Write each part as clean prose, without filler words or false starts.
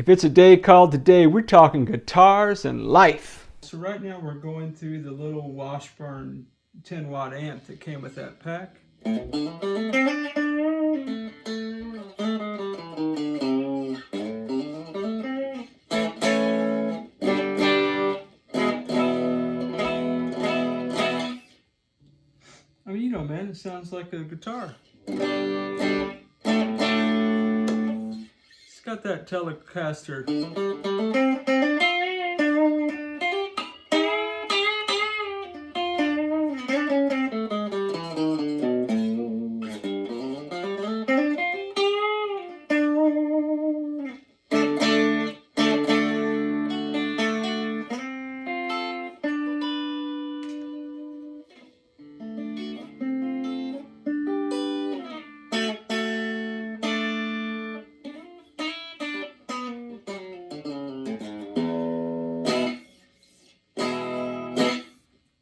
If it's a day called today, we're talking guitars and life. So right now we're going through the little Washburn 10-watt amp that came with that pack. I mean, you know, man, it sounds like a guitar. It's got that Telecaster.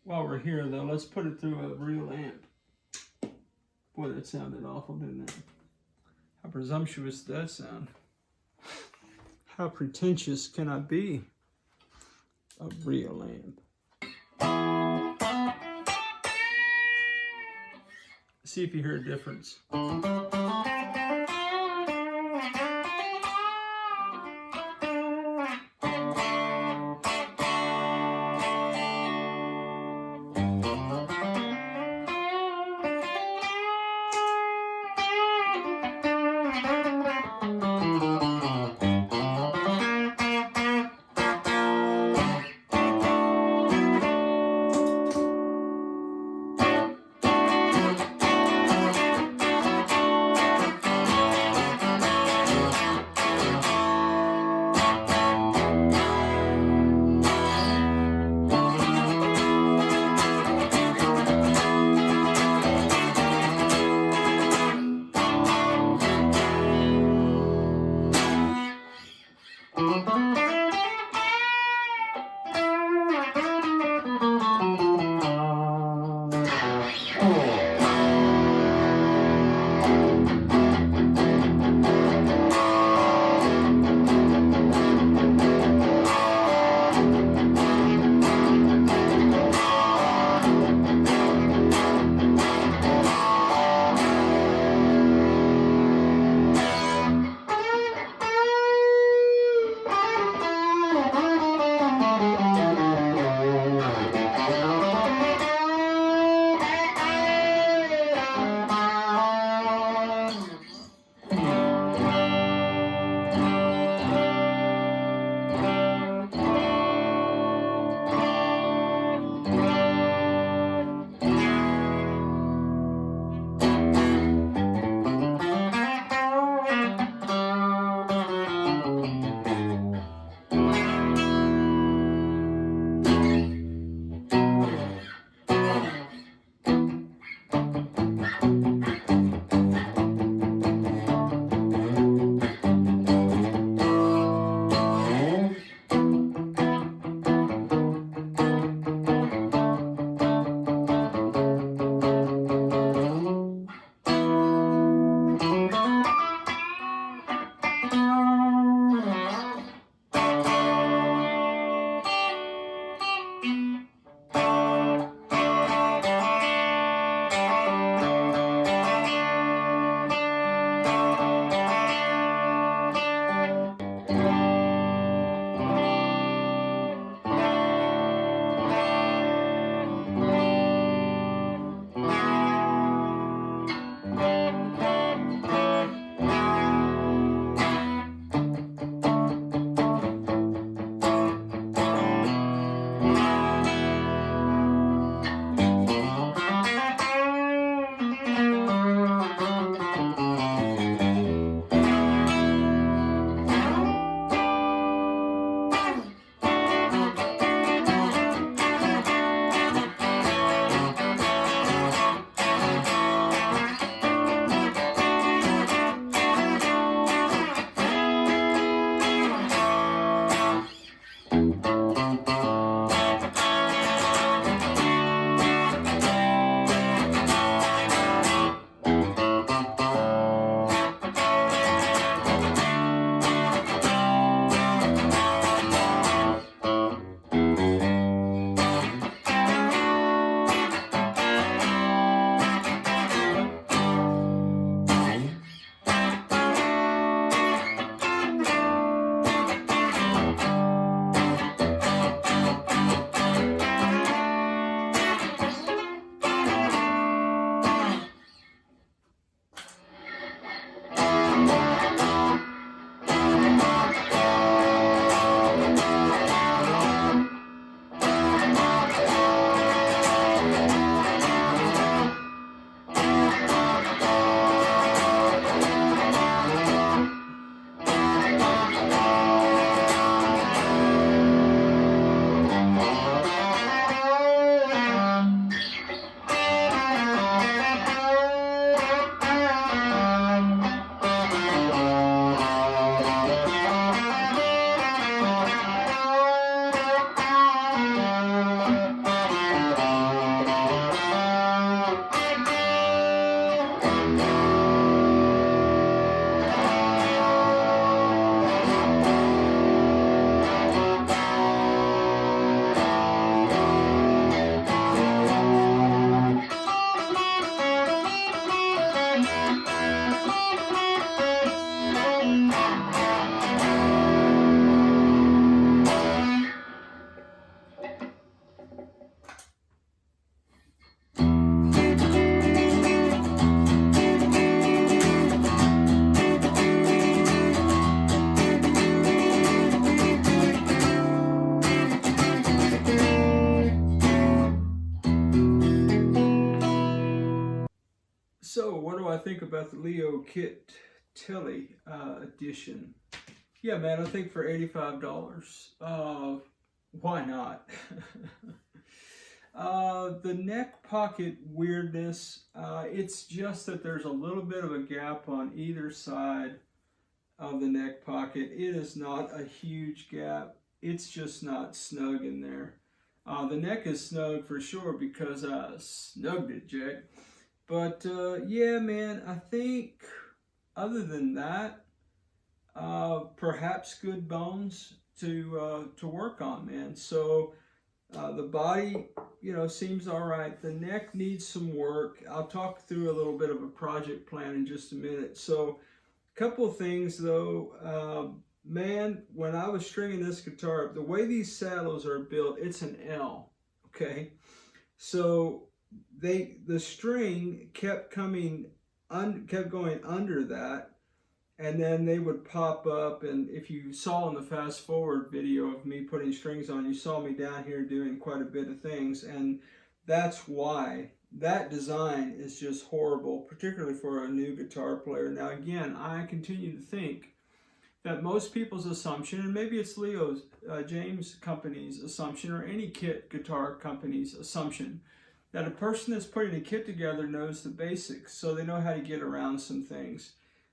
While we're here, though, let's put it through a real amp. Boy, that sounded awful, didn't it? How presumptuous did that sound? How pretentious can I be? A real amp. See if you hear a difference. think about the Leo Kit Telly edition. Yeah, man, I think for $85, why not? The neck pocket weirdness, it's just that there's a little bit of a gap on either side of the neck pocket. It is not a huge gap. It's just not snug in there. The neck is snug for sure because I snugged it, Jack. But yeah, man, I think other than that, perhaps good bones to work on, man. So the body, you know, seems all right. The neck needs some work. I'll talk through a little bit of a project plan in just a minute. So a couple of things though, man, when I was stringing this guitar, the way these saddles are built, it's an L, okay? So the string kept going under that, and then they would pop up. And if you saw in the fast forward video of me putting strings on, you saw me down here doing quite a bit of things, and that's why that design is just horrible, particularly for a new guitar player. Now again, I continue to think that most people's assumption, and maybe it's Leo Jaymz company's assumption, or any kit guitar company's assumption, that a person that's putting a kit together knows the basics, so they know how to get around some things.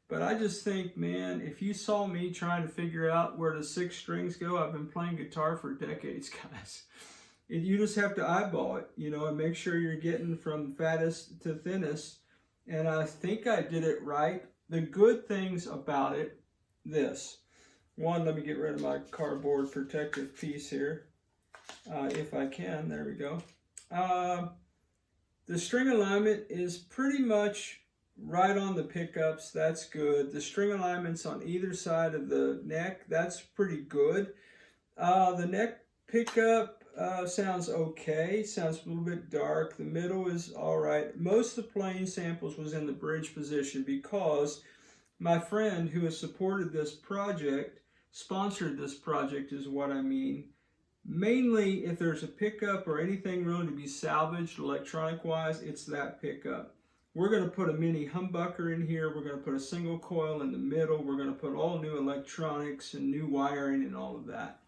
But I just think, man, if you saw me trying to figure out where the 6 strings go, I've been playing guitar for decades, guys. You just have to eyeball it, you know, and make sure you're getting from fattest to thinnest. And I think I did it right. The good things about it, this. One, let me get rid of my cardboard protective piece here, if I can. There we go. The string alignment is pretty much right on the pickups. That's good. The string alignments on either side of the neck, that's pretty good. The neck pickup sounds okay. Sounds a little bit dark. The middle is all right. Most of the playing samples was in the bridge position because my friend who has supported this project, sponsored this project is what I mean. Mainly, if there's a pickup or anything really to be salvaged electronic-wise, it's that pickup. We're going to put a mini humbucker in here. We're going to put a single coil in the middle. We're going to put all new electronics and new wiring and all of that.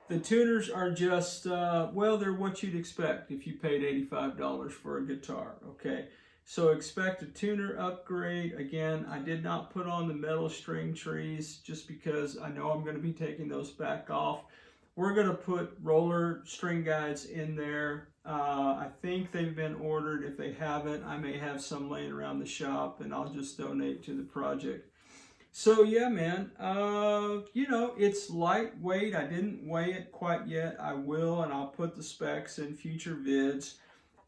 The tuners are just, well, they're what you'd expect if you paid $85 for a guitar, okay? So expect a tuner upgrade. Again, I did not put on the metal string trees just because I know I'm going to be taking those back off. We're going to put roller string guides in there. I think they've been ordered. If they haven't, I may have some laying around the shop and I'll just donate to the project. So yeah, man, you know, it's lightweight. I didn't weigh it quite yet. I will, and I'll put the specs in future vids.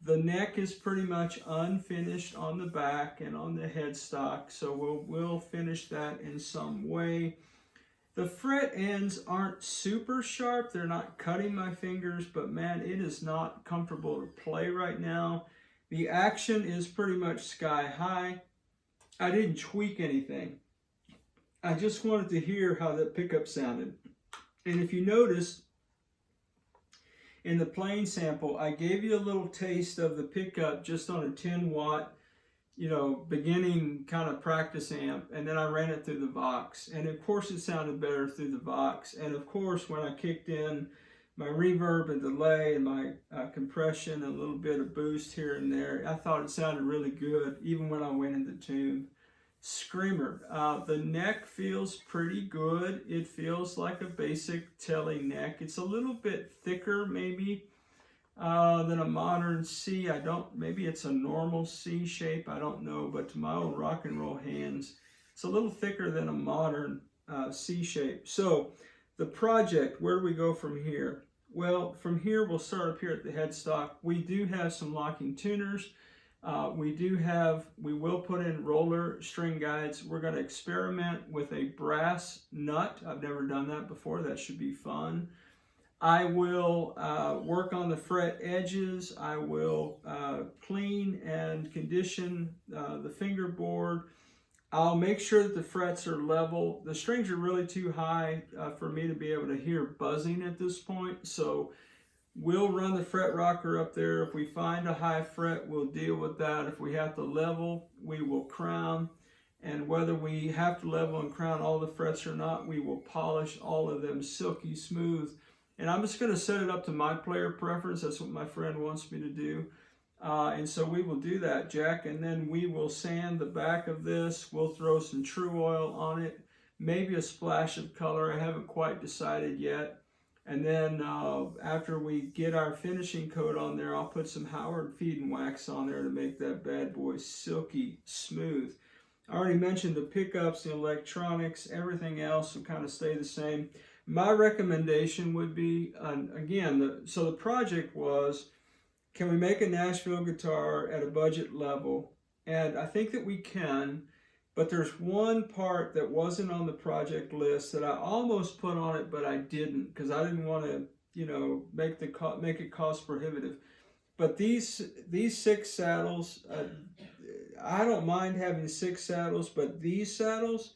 The neck is pretty much unfinished on the back and on the headstock, so we'll finish that in some way. The fret ends aren't super sharp. They're not cutting my fingers, but man, it is not comfortable to play right now. The action is pretty much sky high. I didn't tweak anything. I just wanted to hear how that pickup sounded. And if you notice, in the playing sample, I gave you a little taste of the pickup just on a 10 watt, you know, beginning kind of practice amp, and then I ran it through the Vox. And of course it sounded better through the Vox. And of course when I kicked in my reverb and delay and my compression, a little bit of boost here and there, I thought it sounded really good even when I went into tune. Screamer. The neck feels pretty good. It feels like a basic Telly neck. It's a little bit thicker maybe than a modern C. Maybe it's a normal C shape, I don't know, but to my old rock and roll hands, it's a little thicker than a modern C shape. So the project, where do we go from here? Well, from here we'll start up here at the headstock. We do have some locking tuners. We will put in roller string guides. We're going to experiment with a brass nut. I've never done that before. That should be fun. I will work on the fret edges. I will clean and condition the fingerboard. I'll make sure that the frets are level. The strings are really too high for me to be able to hear buzzing at this point. So We'll run the fret rocker up there. If we find a high fret, we'll deal with that. If we have to level, we will crown. And whether we have to level and crown all the frets or not, we will polish all of them silky smooth. And I'm just going to set it up to my player preference. That's what my friend wants me to do. And so we will do that, Jack. And then we will sand the back of this. We'll throw some True Oil on it. Maybe a splash of color. I haven't quite decided yet. And then after we get our finishing coat on there, I'll put some Howard Feed and Wax on there to make that bad boy silky smooth. I already mentioned the pickups, the electronics, everything else will kind of stay the same. My recommendation would be, again, so the project was, can we make a Nashville guitar at a budget level? And I think that we can, but there's one part that wasn't on the project list that I almost put on it, but I didn't, because I didn't want to, you know, make it cost prohibitive. But these 6 saddles, I don't mind having 6 saddles, but these saddles,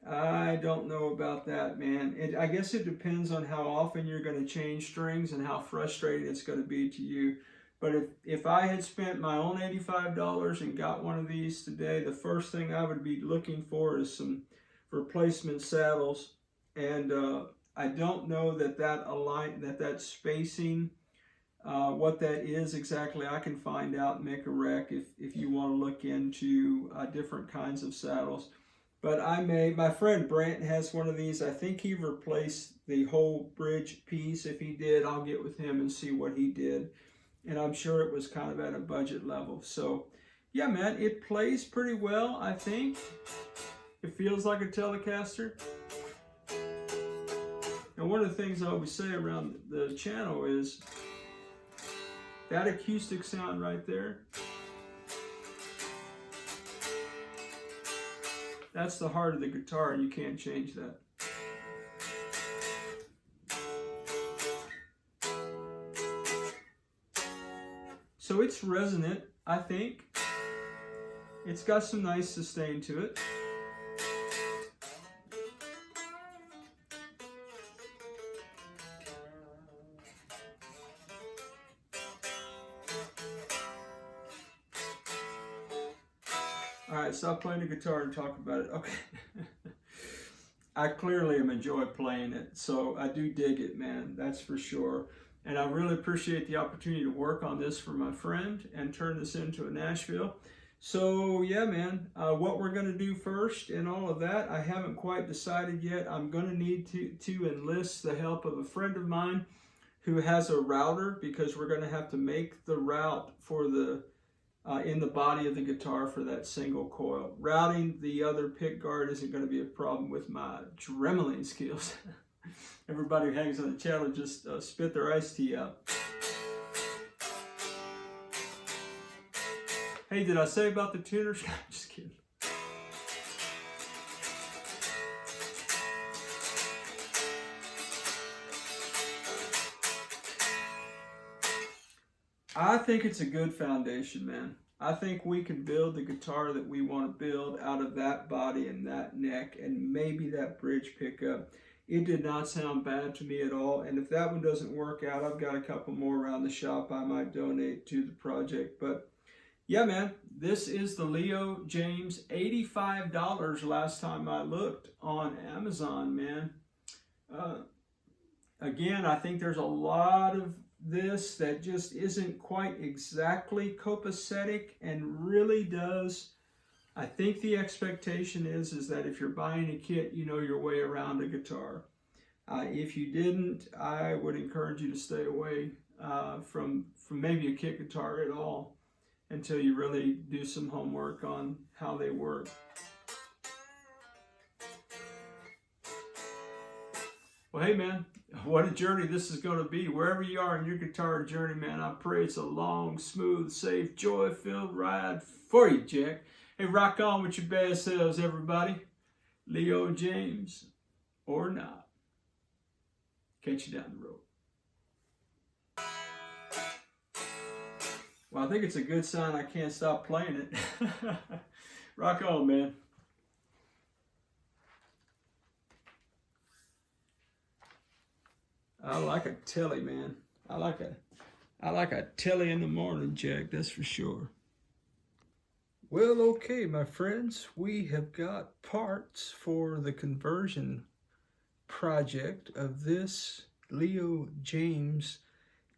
I don't know about that, man. I guess it depends on how often you're going to change strings and how frustrating it's going to be to you. But if I had spent my own $85 and got one of these today, the first thing I would be looking for is some replacement saddles. And I don't know that spacing, what that is exactly. I can find out and make a rec if you want to look into different kinds of saddles. But my friend Brant has one of these. I think he replaced the whole bridge piece. If he did, I'll get with him and see what he did. And I'm sure it was kind of at a budget level. So, yeah, man, it plays pretty well, I think. It feels like a Telecaster. And one of the things I always say around the channel is that acoustic sound right there, that's the heart of the guitar, and you can't change that. So it's resonant, I think. It's got some nice sustain to it. All right, stop playing the guitar and talk about it. Okay. I clearly am enjoying playing it, so I do dig it, man. That's for sure. And I really appreciate the opportunity to work on this for my friend and turn this into a Nashville. So yeah, man, what we're going to do first and all of that, I haven't quite decided yet. I'm going to need to enlist the help of a friend of mine who has a router, because we're going to have to make the route for the in the body of the guitar for that single coil. Routing the other pick guard isn't going to be a problem with my dremeling skills. Everybody who hangs on the channel just spit their iced tea out. Hey, did I say about the tuners? Just kidding. I think it's a good foundation, man. I think we can build the guitar that we want to build out of that body and that neck and maybe that bridge pickup. It did not sound bad to me at all, and if that one doesn't work out, I've got a couple more around the shop I might donate to the project. But yeah, man, this is the Leo Jaymz, $85 last time I looked on Amazon, man. Again, I think there's a lot of this that just isn't quite exactly copacetic and really does. I think the expectation is that if you're buying a kit, you know your way around a guitar. If you didn't, I would encourage you to stay away from maybe a kit guitar at all until you really do some homework on how they work. Well, hey, man, what a journey this is going to be. Wherever you are in your guitar journey, man, I pray it's a long, smooth, safe, joy-filled ride for you, Jack. Hey, rock on with your best selves, everybody. Leo Jaymz or not. Catch you down the road. Well, I think it's a good sign I can't stop playing it. Rock on, man. I like a telly, man. I like a telly in the morning, Jack, that's for sure. Well, okay, my friends, we have got parts for the conversion project of this Leo Jaymz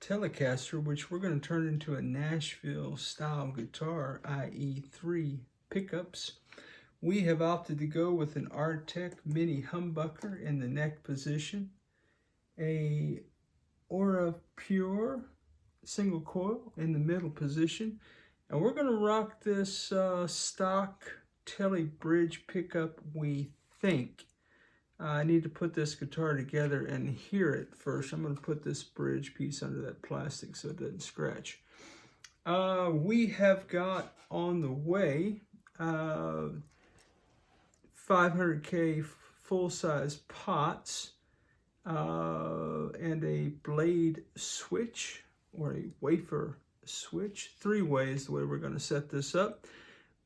Telecaster, which we're going to turn into a Nashville style guitar, i.e. 3 pickups. We have opted to go with an Artec mini humbucker in the neck position, a Aura Pure single coil in the middle position, and we're going to rock this stock Tele bridge pickup, we think. I need to put this guitar together and hear it first. I'm going to put this bridge piece under that plastic so it doesn't scratch. We have got on the way 500K full-size pots and a blade switch, or a wafer switch. 3-way is the way we're going to set this up.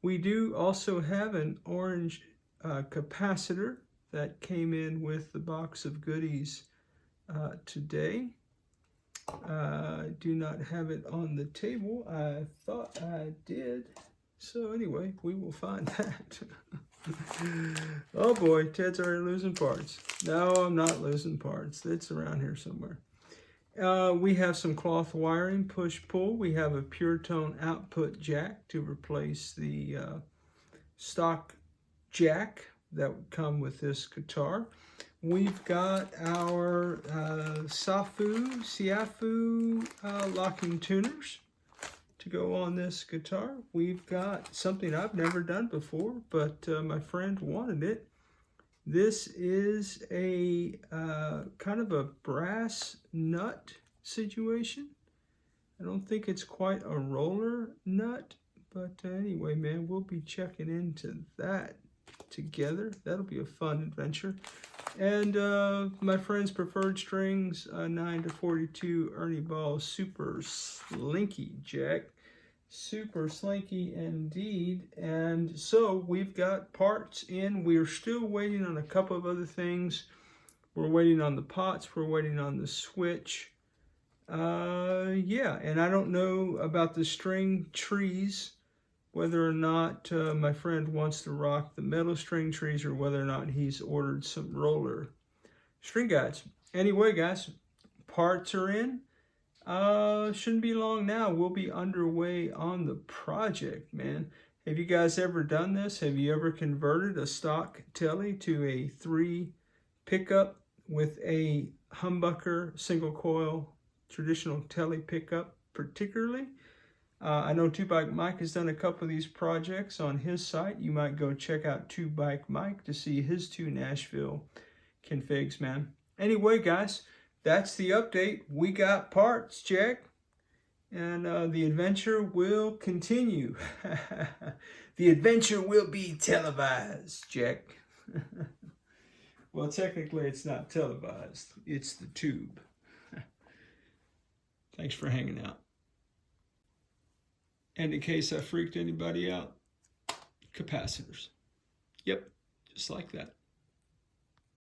We do also have an orange capacitor that came in with the box of goodies today. I do not have it on the table. I thought I did. So anyway, we will find that. Oh boy, Ted's already losing parts. No, I'm not losing parts. It's around here somewhere. We have some cloth wiring, push-pull. We have a pure tone output jack to replace the stock jack that would come with this guitar. We've got our Siafu locking tuners to go on this guitar. We've got something I've never done before, but my friend wanted it. This is a kind of a brass nut situation. I don't think it's quite a roller nut, but anyway, man, we'll be checking into that together. That'll be a fun adventure. And my friend's preferred strings, 9 to 42 Ernie Ball super slinky jack. Super slinky indeed. And so we've got parts in. We're still waiting on a couple of other things. We're waiting on the pots. We're waiting on the switch. Yeah, and I don't know about the string trees, whether or not my friend wants to rock the metal string trees or whether or not he's ordered some roller string guides. Anyway, guys, parts are in. Shouldn't be long now. We'll be underway on the project, man. Have you guys ever done this? Have you ever converted a stock Tele to a 3 pickup with a humbucker single coil traditional Tele pickup particularly? I know 2Bike Mike has done a couple of these projects on his site. You might go check out 2Bike Mike to see his 2 Nashville configs, man. Anyway, guys, that's the update. We got parts, Jack. And the adventure will continue. The adventure will be televised, Jack. Well, technically it's not televised. It's the tube. Thanks for hanging out. And in case I freaked anybody out, capacitors. Yep, just like that.